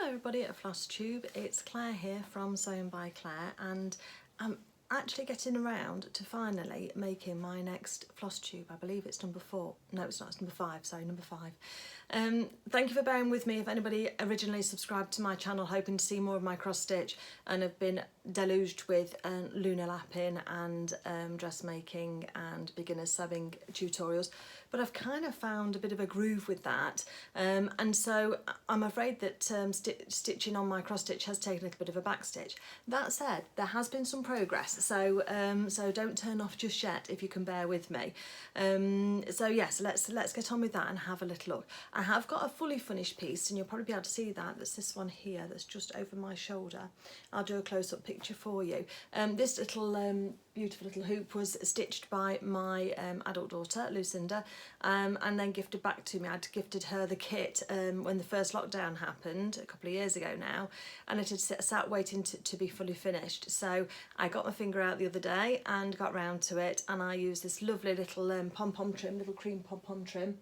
Hello everybody at FlossTube, it's Claire here from Sewn by Claire, and I'm actually getting around to finally making my next FlossTube. I believe it's number 4. No, it's not, it's number 5, sorry, number 5. Thank you for bearing with me. If anybody originally subscribed to my channel hoping to see more of my cross stitch and have been deluged with lunar lapping and dressmaking and beginner sewing tutorials, but I've kind of found a bit of a groove with that, and so I'm afraid that stitching on my cross stitch has taken a little bit of a back stitch. That said, there has been some progress, so so don't turn off just yet if you can bear with me. So yes, let's get on with that and have a little look. I have got a fully finished piece, and you'll probably be able to see that. That's this one here that's just over my shoulder. I'll do a close-up picture for you. This little beautiful little hoop was stitched by my adult daughter Lucinda, and then gifted back to me. I'd gifted her the kit when the first lockdown happened a couple of years ago now, and it had sat waiting to be fully finished. So I got my finger out the other day and got round to it, and I used this lovely little pom-pom trim, little cream pom-pom trim,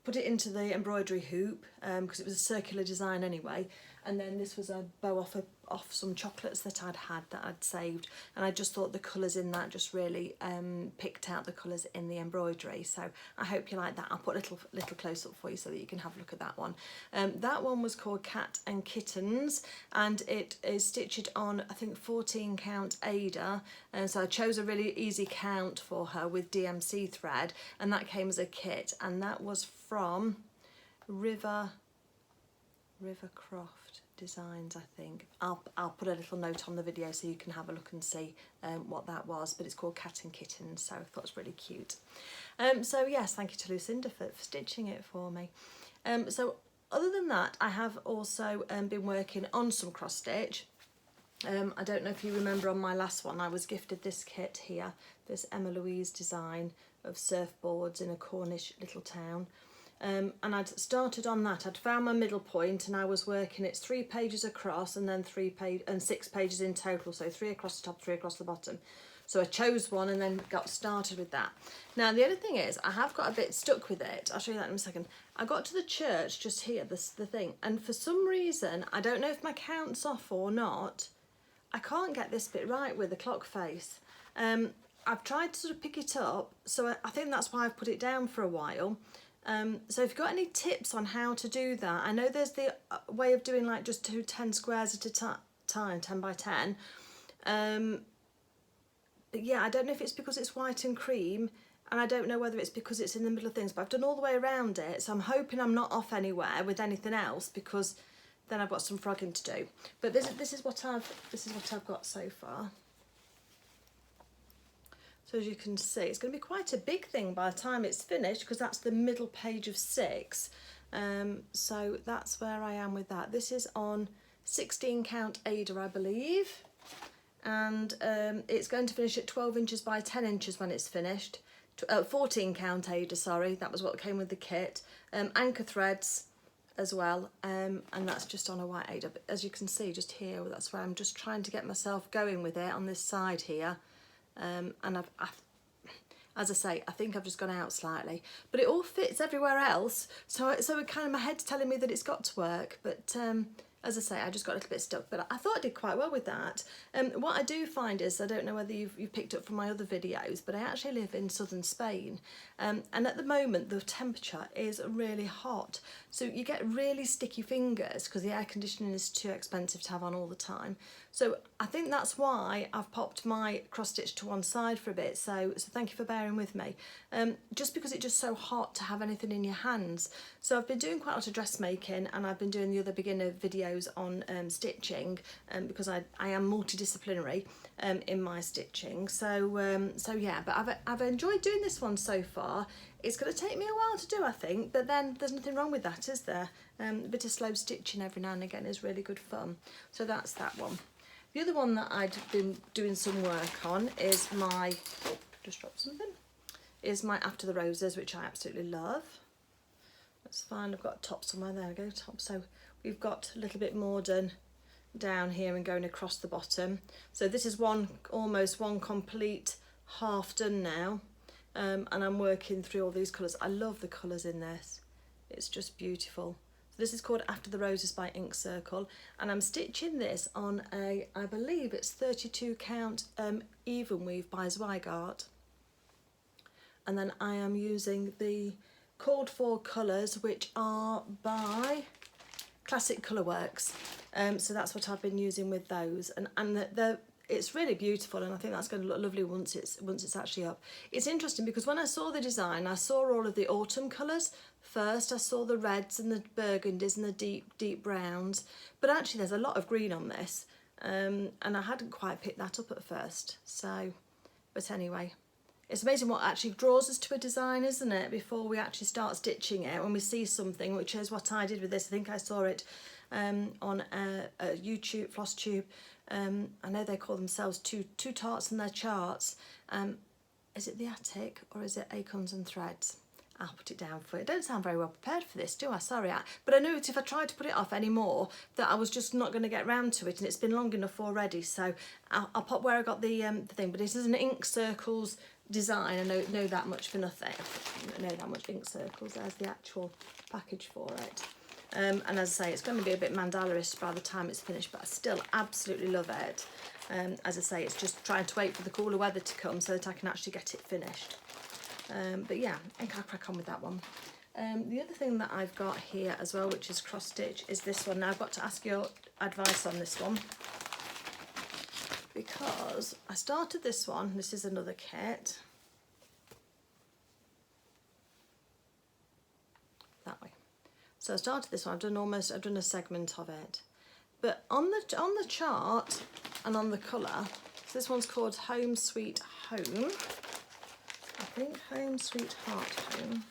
put it into the embroidery hoop because it was a circular design anyway, and then this was a bow off some chocolates that I'd saved, and I just thought the colours in that just really picked out the colours in the embroidery. So I hope you like that. I'll put a little close up for you so that you can have a look at that one. That one was called Cat and Kittens, and it is stitched on, I think, 14 count Ada, and so I chose a really easy count for her with DMC thread, and that came as a kit, and that was from Riverdrift Designs, I think. I'll put a little note on the video so you can have a look and see what that was, but it's called Cat and Kittens, so I thought it was really cute. So yes, thank you to Lucinda for stitching it for me. So other than that, I have also been working on some cross stitch. I don't know if you remember on my last one, I was gifted this kit here, this Emma Louise design of surfboards in a Cornish little town. And I'd started on that. I'd found my middle point, and I was working, it's 3 pages across and then 6 pages in total, so 3 across the top, 3 across the bottom. So I chose one and then got started with that. Now the other thing is, I have got a bit stuck with it. I'll show you that in a second. I got to the church just here, the thing, and for some reason, I don't know if my count's off or not, I can't get this bit right with the clock face. I've tried to sort of pick it up, so I think that's why I've put it down for a while. So if you've got any tips on how to do that, I know there's the way of doing like just 10 squares at a time, 10 by 10. But yeah, I don't know if it's because it's white and cream, and I don't know whether it's because it's in the middle of things, but I've done all the way around it, so I'm hoping I'm not off anywhere with anything else, because then I've got some frogging to do. But this is what I've got so far. So as you can see, it's going to be quite a big thing by the time it's finished, because that's the middle page of 6. So that's where I am with that. This is on 16 count Ada, I believe, and it's going to finish at 12 inches by 10 inches when it's finished. 14 count Ada, sorry, that was what came with the kit. Anchor threads as well, and that's just on a white Ada. But as you can see just here, that's where I'm just trying to get myself going with it on this side here. And I've, as I say, I think I've just gone out slightly, but it all fits everywhere else. So it kind of, my head's telling me that it's got to work, but as I say, I just got a little bit stuck, but I thought I did quite well with that. What I do find is, I don't know whether you've picked up from my other videos, but I actually live in southern Spain, and at the moment the temperature is really hot, so you get really sticky fingers because the air conditioning is too expensive to have on all the time. So I think that's why I've popped my cross stitch to one side for a bit, so thank you for bearing with me. Just because it's just so hot to have anything in your hands. So I've been doing quite a lot of dressmaking, and I've been doing the other beginner videos on stitching, because I am multidisciplinary in my stitching. So so yeah, but I've enjoyed doing this one so far. It's going to take me a while to do, I think, but then there's nothing wrong with that, is there? A bit of slow stitching every now and again is really good fun. So that's that one. The other one that I'd been doing some work on is my, oh, just dropped something, is my After the Roses, which I absolutely love. That's fine, I've got a top somewhere, there we go, top. So we've got a little bit more done down here and going across the bottom. So this is almost one complete half done now, and I'm working through all these colours. I love the colours in this, it's just beautiful. This is called After the Roses by Ink Circle, and I'm stitching this on a, I believe it's 32 count even weave by Zweigart. And then I am using the called for colours, which are by Classic Colourworks. So that's what I've been using with those, and it's really beautiful, and I think that's going to look lovely once it's actually up. It's interesting because when I saw the design, I saw all of the autumn colours first. I saw the reds and the burgundies and the deep browns, but actually there's a lot of green on this, and I hadn't quite picked that up at first. So, but anyway, it's amazing what actually draws us to a design, isn't it, before we actually start stitching it, when we see something, which is what I did with this. I think I saw it on a YouTube, FlossTube. I know they call themselves two Tarts and their charts. Is it the Attic or is it Acorns and Threads? I'll put it down for you. I don't sound very well prepared for this, do I? Sorry. But I knew that if I tried to put it off anymore, that I was just not going to get round to it, and it's been long enough already. So I'll pop where I got the thing. But this is an Ink Circles design. I know that much for nothing. I know that much Ink Circles. There's the actual package for it. And as I say, it's going to be a bit mandala-ish by the time it's finished, but I still absolutely love it. As I say, it's just trying to wait for the cooler weather to come so that I can actually get it finished. But yeah, I think I'll crack on with that one. The other thing that I've got here as well, which is cross stitch, is this one. Now I've got to ask your advice on this one, because I started this one. This is another kit. That way. So I started this one. I've done a segment of it, but on the chart and on the colour, so this one's called Home Sweet Home. I think Home Sweet Heart Home.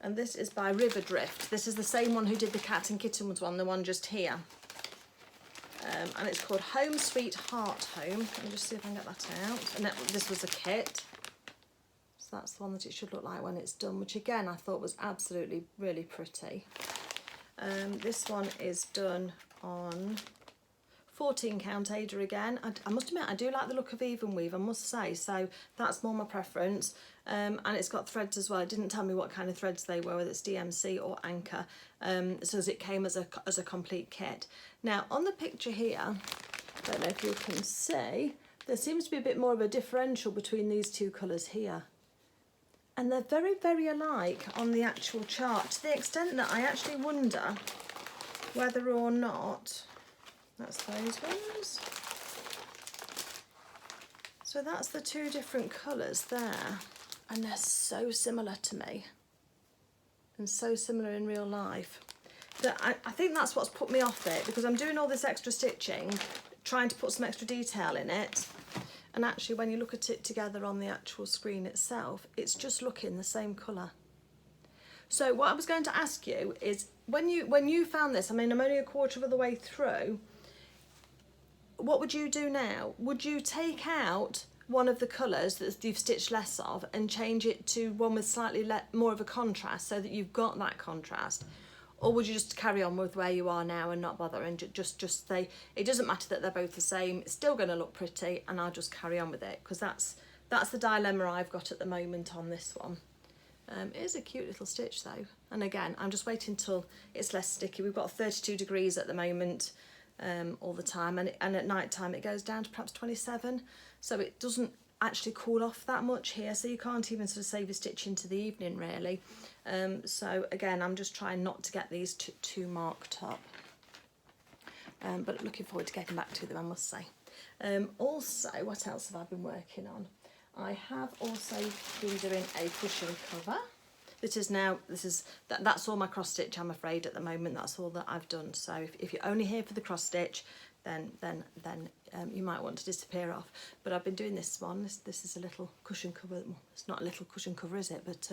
And this is by Riverdrift. This is the same one who did the Cat and Kittens one, the one just here. And it's called Home Sweet Heart Home. Let me just see if I can get that out. And this was a kit. So that's the one that it should look like when it's done, which again I thought was absolutely really pretty. This one is done on 14 count Ada again. I must admit, I do like the look of even weave, I must say, so that's more my preference. And it's got threads as well. It didn't tell me what kind of threads they were, whether it's DMC or Anchor, so as it came as a complete kit. Now on the picture here, I don't know if you can see, there seems to be a bit more of a differential between these two colours here. And they're very, very alike on the actual chart, to the extent that I actually wonder whether or not, that's those ones. So that's the two different colours there, and they're so similar to me, and so similar in real life, that I think that's what's put me off it, because I'm doing all this extra stitching, trying to put some extra detail in it. And actually, when you look at it together on the actual screen itself, it's just looking the same colour. So what I was going to ask you is, when you found this, I mean, I'm only a quarter of the way through, what would you do now? Would you take out one of the colours that you've stitched less of and change it to one with slightly more of a contrast, so that you've got that contrast? Or would you just carry on with where you are now and not bother, and just say, it doesn't matter that they're both the same, it's still going to look pretty, and I'll just carry on with it? Because that's the dilemma I've got at the moment on this one. It is a cute little stitch though, and again, I'm just waiting till it's less sticky. We've got 32 degrees at the moment all the time, and at night time it goes down to perhaps 27, so it doesn't actually cool off that much here, so you can't even sort of save your stitch into the evening really. So again, I'm just trying not to get these too marked up, but looking forward to getting back to them, I must say. Also, what else have I been working on? I have also been doing a cushion cover. That's all my cross stitch, I'm afraid, at the moment. That's all that I've done. So if you're only here for the cross stitch, then you might want to disappear off. But I've been doing this one. This is a little cushion cover. Well, it's not a little cushion cover, is it? But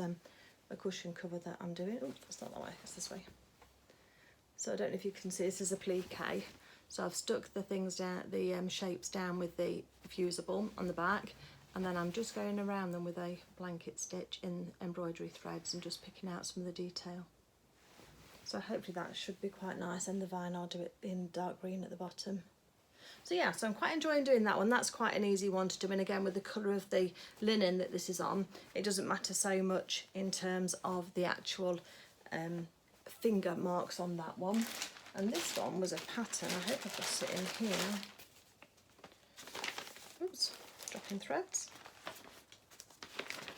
a cushion cover that I'm doing. Oh, it's not that way, it's this way. So I don't know if you can see, this is appliqué. So I've stuck the things down, the shapes down with the fusible on the back, and then I'm just going around them with a blanket stitch in embroidery threads and just picking out some of the detail. So hopefully that should be quite nice, and the vine, I'll do it in dark green at the bottom. So yeah, so I'm quite enjoying doing that one. That's quite an easy one to do, and again, with the colour of the linen that this is on, it doesn't matter so much in terms of the actual finger marks on that one. And this one was a pattern. I hope I've got it in here. Oops, dropping threads.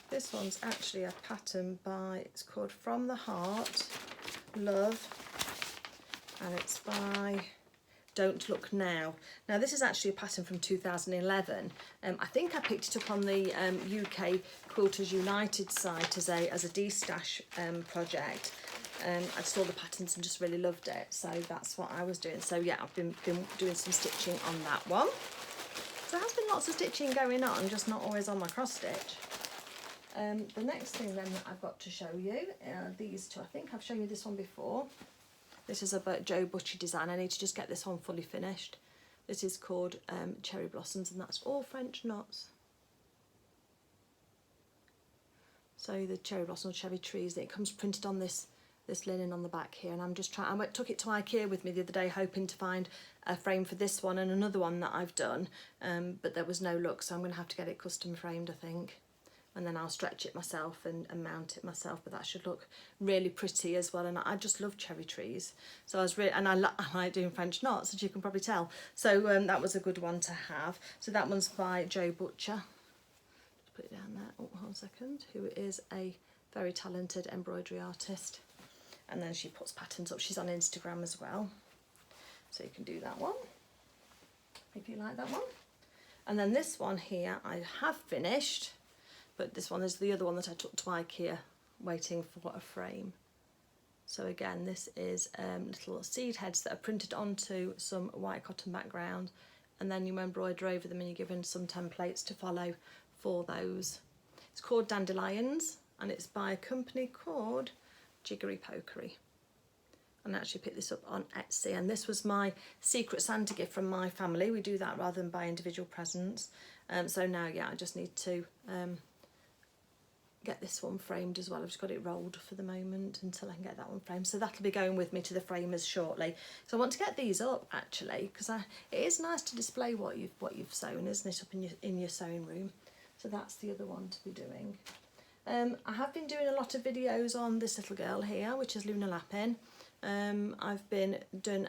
This one's actually a pattern by, it's called From the Heart, Love, and it's by Don't Look Now. Now this is actually a pattern from 2011. I think I picked it up on the UK Quilters United site as a de-stash project. I saw the patterns and just really loved it, so that's what I was doing. So yeah, I've been doing some stitching on that one. So there has been lots of stitching going on, just not always on my cross stitch. The next thing then that I've got to show you are these two. I think I've shown you this one before. This is a Joe Butcher design. I need to just get this one fully finished. This is called Cherry Blossoms, and that's all French knots. So the cherry blossoms, cherry trees, it comes printed on this linen on the back here, and I'm just trying, I took it to IKEA with me the other day hoping to find a frame for this one and another one that I've done, but there was no luck, so I'm going to have to get it custom framed, I think. And then I'll stretch it myself and mount it myself, but that should look really pretty as well. And I just love cherry trees, so I was really, and I like doing French knots, as you can probably tell. So that was a good one to have. So that one's by Joe Butcher. Just put it down there. Oh, hold on a second. Who is a very talented embroidery artist, and then she puts patterns up. She's on Instagram as well, so you can do that one if you like that one. And then this one here I have finished. But this one is the other one that I took to IKEA, waiting for a frame. So again, this is little seed heads that are printed onto some white cotton background, and then you embroider over them and you're given some templates to follow for those. It's called Dandelions, and it's by a company called Jiggery Pokery. And I actually picked this up on Etsy, and this was my secret Santa gift from my family. We do that rather than buy individual presents. So now, yeah, I just need to get this one framed as well. I've just got it rolled for the moment until I can get that one framed, so that'll be going with me to the framers shortly. So I want to get these up actually, because it is nice to display what you've sewn, isn't it, up in your sewing room. So that's the other one to be doing. I have been doing a lot of videos on this little girl here, which is Luna Lappin. I've been doing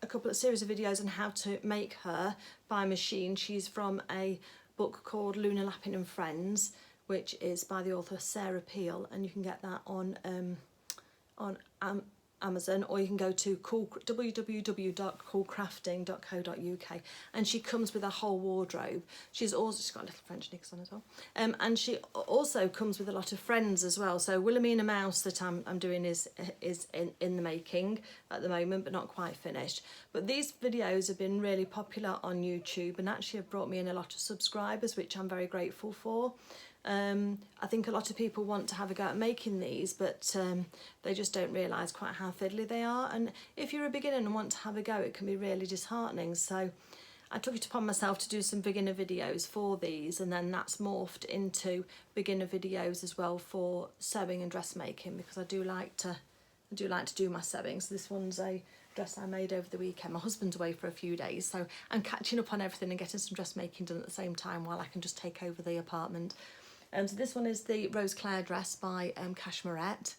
a couple of series of videos on how to make her by machine. She's from a book called Luna Lappin and Friends, which is by the author Sarah Peel, and you can get that on Amazon, or you can go to www.coolcrafting.co.uk, and she comes with a whole wardrobe. She's got little French knickers on as well, and she also comes with a lot of friends as well. So Wilhelmina Mouse that I'm doing is in the making at the moment, but not quite finished. But these videos have been really popular on YouTube and actually have brought me in a lot of subscribers, which I'm very grateful for. I think a lot of people want to have a go at making these, but they just don't realise quite how fiddly they are, and if you're a beginner and want to have a go, it can be really disheartening. So I took it upon myself to do some beginner videos for these, and then that's morphed into beginner videos as well for sewing and dressmaking, because I do like to do my sewing. So this one's a dress I made over the weekend. My husband's away for a few days, so I'm catching up on everything and getting some dressmaking done at the same time while I can just take over the apartment. So this one is the Roseclair dress by Cashmerette,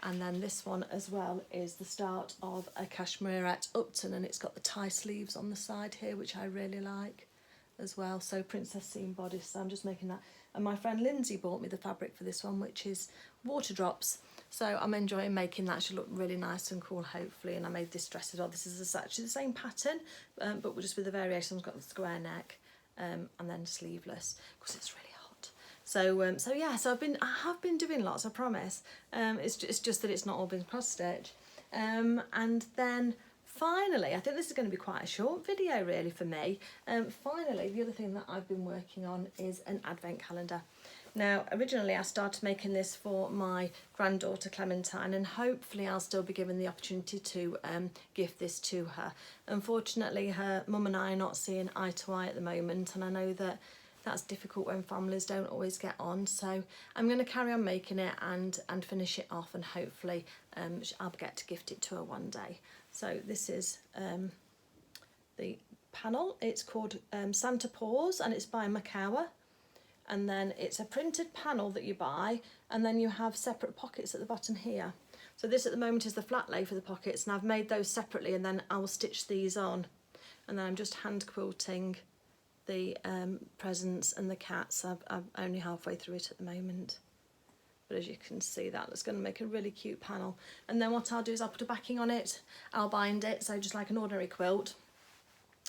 and then this one as well is the start of a Cashmerette Upton, and it's got the tie sleeves on the side here, which I really like as well. So princess seam bodice, so I'm just making that. And my friend Lindsay bought me the fabric for this one, which is water drops. So I'm enjoying making that. Should look really nice and cool, hopefully. And I made this dress as well. This is actually the same pattern, but just with the variations. I've got the square neck and then sleeveless, because it's really hot. So yeah, so I have been doing lots, I promise. It's just that it's not all been cross stitch. And then finally, I think this is going to be quite a short video really for me. Finally, the other thing that I've been working on is an advent calendar. Now, originally I started making this for my granddaughter Clementine, and hopefully I'll still be given the opportunity to gift this to her. Unfortunately, her mum and I are not seeing eye to eye at the moment, and I know that that's difficult when families don't always get on. So I'm going to carry on making it and finish it off, and hopefully I'll get to gift it to her one day. So this is the panel. It's called Santa Paws, and it's by Macawa. and then it's a printed panel that you buy, and then you have separate pockets at the bottom here. So this at the moment is the flat lay for the pockets, and I've made those separately, and then I will stitch these on. And then I'm just hand quilting the presents and the cats. I'm only halfway through it at the moment. But as you can see, that's going to make a really cute panel. And then what I'll do is I'll put a backing on it, I'll bind it, so just like an ordinary quilt,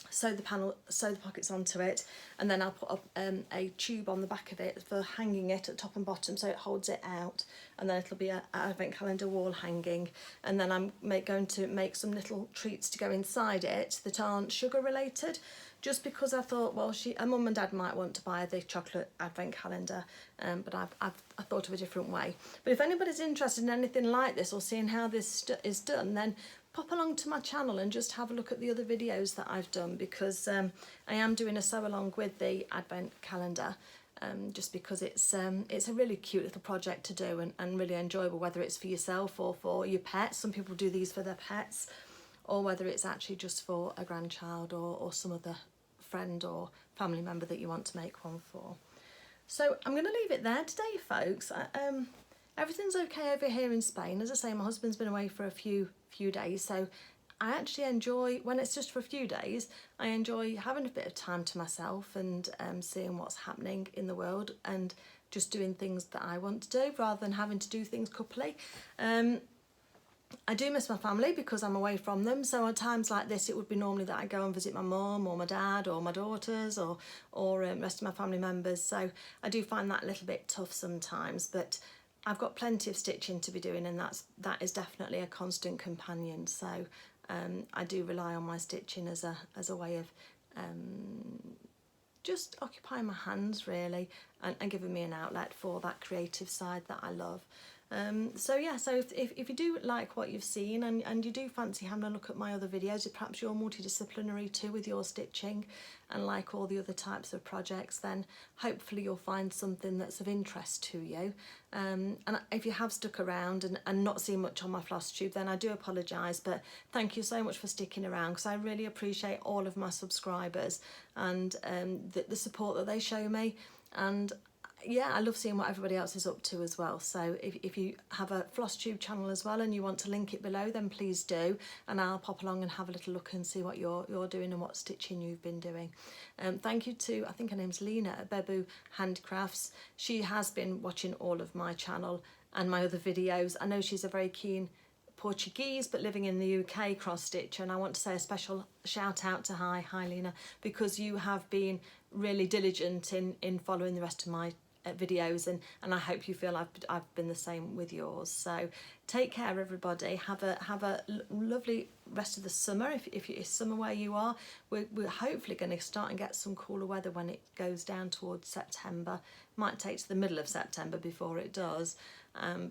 sew the pockets onto it, and then I'll put up a tube on the back of it for hanging it at top and bottom so it holds it out, and then it'll be an advent calendar wall hanging. And then I'm going to make some little treats to go inside it that aren't sugar related, just because I thought, well, Mum and Dad might want to buy the chocolate advent calendar, but I thought of a different way. But if anybody's interested in anything like this or seeing how this is done, then pop along to my channel and just have a look at the other videos that I've done, because I am doing a sew along with the advent calendar, just because it's a really cute little project to do, and really enjoyable, whether it's for yourself or for your pets. Some people do these for their pets, or whether it's actually just for a grandchild or some other friend or family member that you want to make one for. So I'm going to leave it there today, folks. Everything's okay over here in Spain. As I say, my husband's been away for a few days, so I actually enjoy, when it's just for a few days, I enjoy having a bit of time to myself and seeing what's happening in the world and just doing things that I want to do rather than having to do things coupley. I do miss my family because I'm away from them, so at times like this it would be normally that I go and visit my mum or my dad or my daughters or rest of my family members, so I do find that a little bit tough sometimes, but I've got plenty of stitching to be doing, and that is definitely a constant companion. So I do rely on my stitching as a way of just occupying my hands really, and giving me an outlet for that creative side that I love. So yeah, so if you do like what you've seen and you do fancy having a look at my other videos, if perhaps you're multidisciplinary too with your stitching and like all the other types of projects, then hopefully you'll find something that's of interest to you. And if you have stuck around and not seen much on my FlossTube, then I do apologise, but thank you so much for sticking around, because I really appreciate all of my subscribers and the support that they show me. And yeah, I love seeing what everybody else is up to as well. So if you have a FlossTube channel as well and you want to link it below, then please do, and I'll pop along and have a little look and see what you're doing and what stitching you've been doing. Thank you to, I think her name's Lina at Bebu Handicrafts. She has been watching all of my channel and my other videos. I know she's a very keen Portuguese but living in the UK cross stitcher, and I want to say a special shout out to hi Lina, because you have been really diligent in following the rest of my videos, and I hope you feel I've been the same with yours. So take care everybody, have a lovely rest of the summer. If it's summer where you are, we're hopefully going to start and get some cooler weather when it goes down towards September. Might take to the middle of September before it does,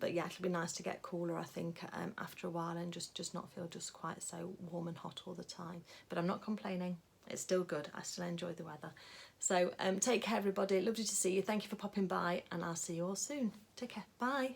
but yeah, it'll be nice to get cooler, I think, after a while, and just not feel just quite so warm and hot all the time. But I'm not complaining, it's still good, I still enjoy the weather. So take care everybody, lovely to see you, thank you for popping by, and I'll see you all soon. Take care, bye.